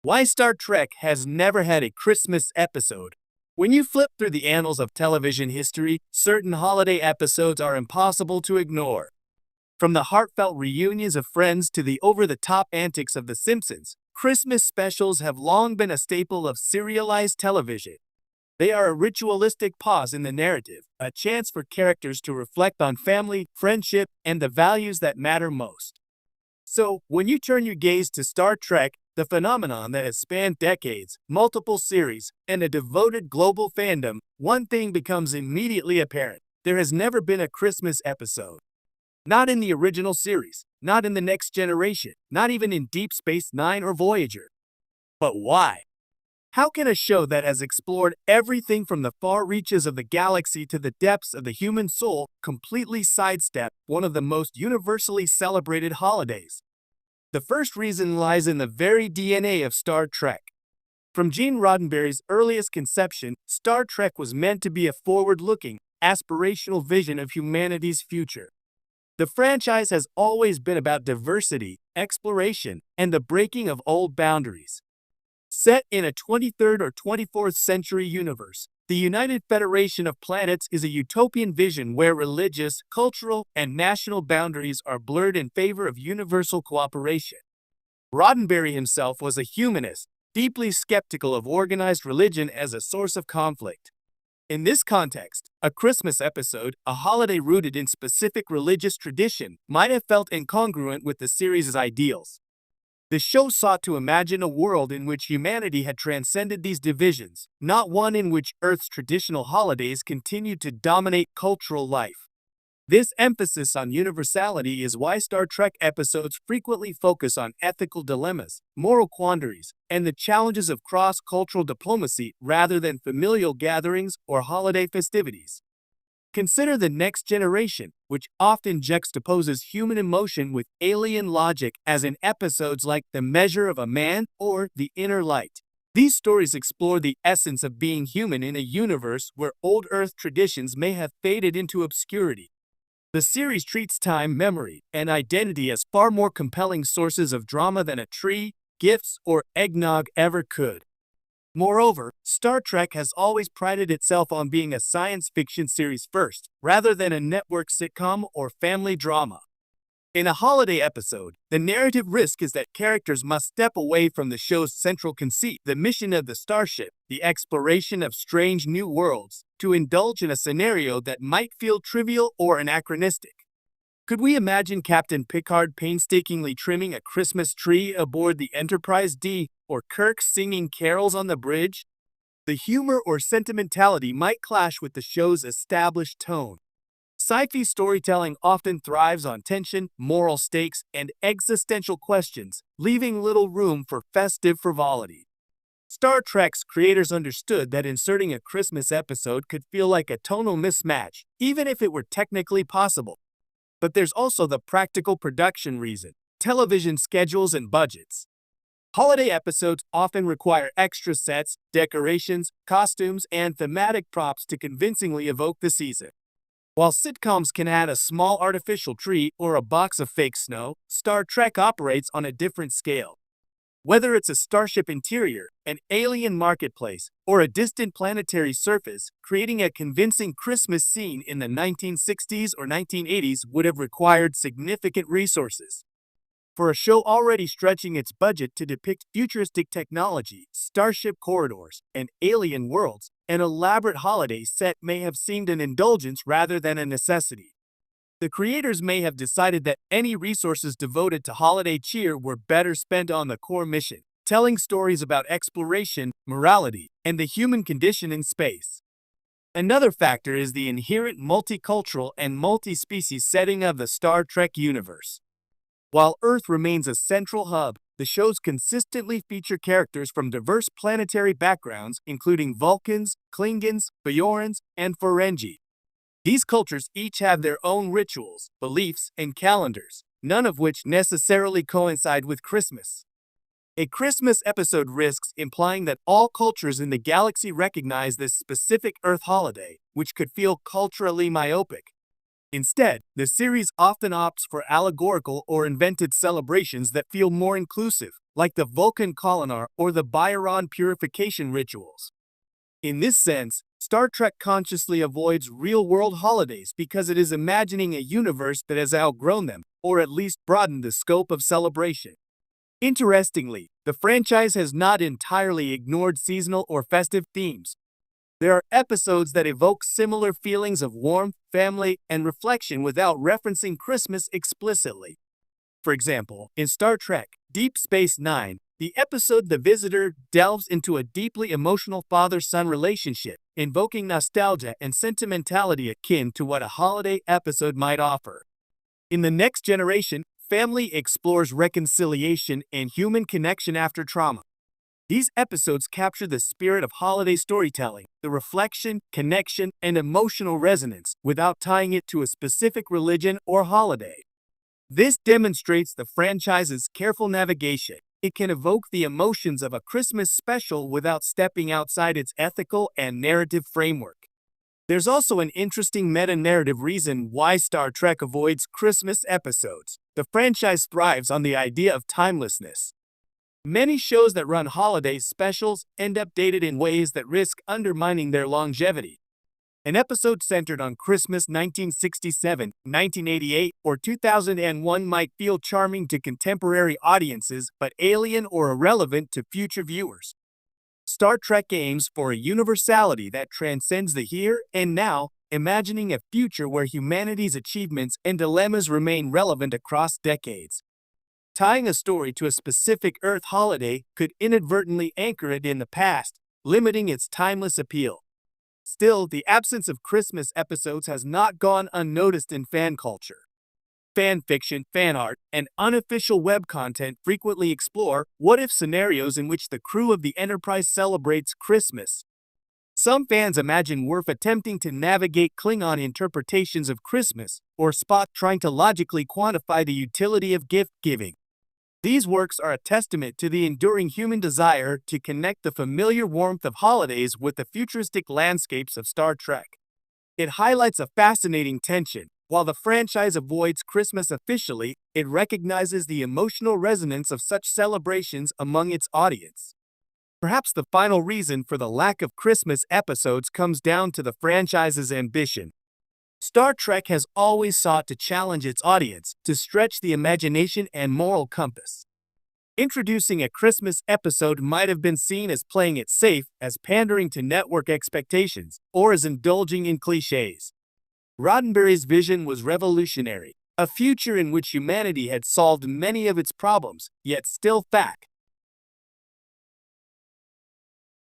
Why Star Trek has never had a Christmas episode. When you flip through the annals of television history, certain holiday episodes are impossible to ignore. From the heartfelt reunions of Friends to the over-the-top antics of The Simpsons, Christmas specials have long been a staple of serialized television. They are a ritualistic pause in the narrative, a chance for characters to reflect on family, friendship, and the values that matter most. So, when you turn your gaze to Star Trek, the phenomenon that has spanned decades, multiple series, and a devoted global fandom, one thing becomes immediately apparent. There has never been a Christmas episode. Not in the original series, not in The Next Generation, not even in Deep Space Nine or Voyager. But why? How can a show that has explored everything from the far reaches of the galaxy to the depths of the human soul completely sidestep one of the most universally celebrated holidays? The first reason lies in the very DNA of Star Trek. From Gene Roddenberry's earliest conception, Star Trek was meant to be a forward-looking, aspirational vision of humanity's future. The franchise has always been about diversity, exploration, and the breaking of old boundaries. Set in a 23rd or 24th century universe, the United Federation of Planets is a utopian vision where religious, cultural, and national boundaries are blurred in favor of universal cooperation. Roddenberry himself was a humanist, deeply skeptical of organized religion as a source of conflict. In this context, a Christmas episode, a holiday rooted in specific religious tradition, might have felt incongruent with the series' ideals. The show sought to imagine a world in which humanity had transcended these divisions, not one in which Earth's traditional holidays continued to dominate cultural life. This emphasis on universality is why Star Trek episodes frequently focus on ethical dilemmas, moral quandaries, and the challenges of cross-cultural diplomacy rather than familial gatherings or holiday festivities. Consider The Next Generation, which often juxtaposes human emotion with alien logic, as in episodes like The Measure of a Man or The Inner Light. These stories explore the essence of being human in a universe where old Earth traditions may have faded into obscurity. The series treats time, memory, and identity as far more compelling sources of drama than a tree, gifts, or eggnog ever could. Moreover, Star Trek has always prided itself on being a science fiction series first, rather than a network sitcom or family drama. In a holiday episode, the narrative risk is that characters must step away from the show's central conceit, the mission of the starship, the exploration of strange new worlds, to indulge in a scenario that might feel trivial or anachronistic. Could we imagine Captain Picard painstakingly trimming a Christmas tree aboard the Enterprise D, or Kirk singing carols on the bridge? The humor or sentimentality might clash with the show's established tone. Sci-fi storytelling often thrives on tension, moral stakes, and existential questions, leaving little room for festive frivolity. Star Trek's creators understood that inserting a Christmas episode could feel like a tonal mismatch, even if it were technically possible. But there's also the practical production reason: television schedules and budgets. Holiday episodes often require extra sets, decorations, costumes, and thematic props to convincingly evoke the season. While sitcoms can add a small artificial tree or a box of fake snow, Star Trek operates on a different scale. Whether it's a starship interior, an alien marketplace, or a distant planetary surface, creating a convincing Christmas scene in the 1960s or 1980s would have required significant resources. For a show already stretching its budget to depict futuristic technology, starship corridors, and alien worlds, an elaborate holiday set may have seemed an indulgence rather than a necessity. The creators may have decided that any resources devoted to holiday cheer were better spent on the core mission, telling stories about exploration, morality, and the human condition in space. Another factor is the inherent multicultural and multi-species setting of the Star Trek universe. While Earth remains a central hub, the shows consistently feature characters from diverse planetary backgrounds, including Vulcans, Klingons, Bajorans, and Ferengi. These cultures each have their own rituals, beliefs, and calendars, none of which necessarily coincide with Christmas. A Christmas episode risks implying that all cultures in the galaxy recognize this specific Earth holiday, which could feel culturally myopic. Instead, the series often opts for allegorical or invented celebrations that feel more inclusive, like the Vulcan Kolinar or the Byron purification rituals. In this sense, Star Trek consciously avoids real-world holidays because it is imagining a universe that has outgrown them, or at least broadened the scope of celebration. Interestingly, the franchise has not entirely ignored seasonal or festive themes. There are episodes that evoke similar feelings of warmth, family, and reflection without referencing Christmas explicitly. For example, in Star Trek Deep Space Nine, the episode The Visitor delves into a deeply emotional father-son relationship, invoking nostalgia and sentimentality akin to what a holiday episode might offer. In The Next Generation, Family explores reconciliation and human connection after trauma. These episodes capture the spirit of holiday storytelling, the reflection, connection, and emotional resonance, without tying it to a specific religion or holiday. This demonstrates the franchise's careful navigation. It can evoke the emotions of a Christmas special without stepping outside its ethical and narrative framework. There's also an interesting meta-narrative reason why Star Trek avoids Christmas episodes. The franchise thrives on the idea of timelessness. Many shows that run holiday specials end up dated in ways that risk undermining their longevity. An episode centered on Christmas 1967, 1988, or 2001 might feel charming to contemporary audiences but alien or irrelevant to future viewers. Star Trek aims for a universality that transcends the here and now, imagining a future where humanity's achievements and dilemmas remain relevant across decades. Tying a story to a specific Earth holiday could inadvertently anchor it in the past, limiting its timeless appeal. Still, the absence of Christmas episodes has not gone unnoticed in fan culture. Fan fiction, fan art, and unofficial web content frequently explore what-if scenarios in which the crew of the Enterprise celebrates Christmas. Some fans imagine Worf attempting to navigate Klingon interpretations of Christmas, or Spock trying to logically quantify the utility of gift-giving. These works are a testament to the enduring human desire to connect the familiar warmth of holidays with the futuristic landscapes of Star Trek. It highlights a fascinating tension. While the franchise avoids Christmas officially, it recognizes the emotional resonance of such celebrations among its audience. Perhaps the final reason for the lack of Christmas episodes comes down to the franchise's ambition. Star Trek has always sought to challenge its audience, to stretch the imagination and moral compass. Introducing a Christmas episode might have been seen as playing it safe, as pandering to network expectations, or as indulging in cliches. Roddenberry's vision was revolutionary, a future in which humanity had solved many of its problems, yet still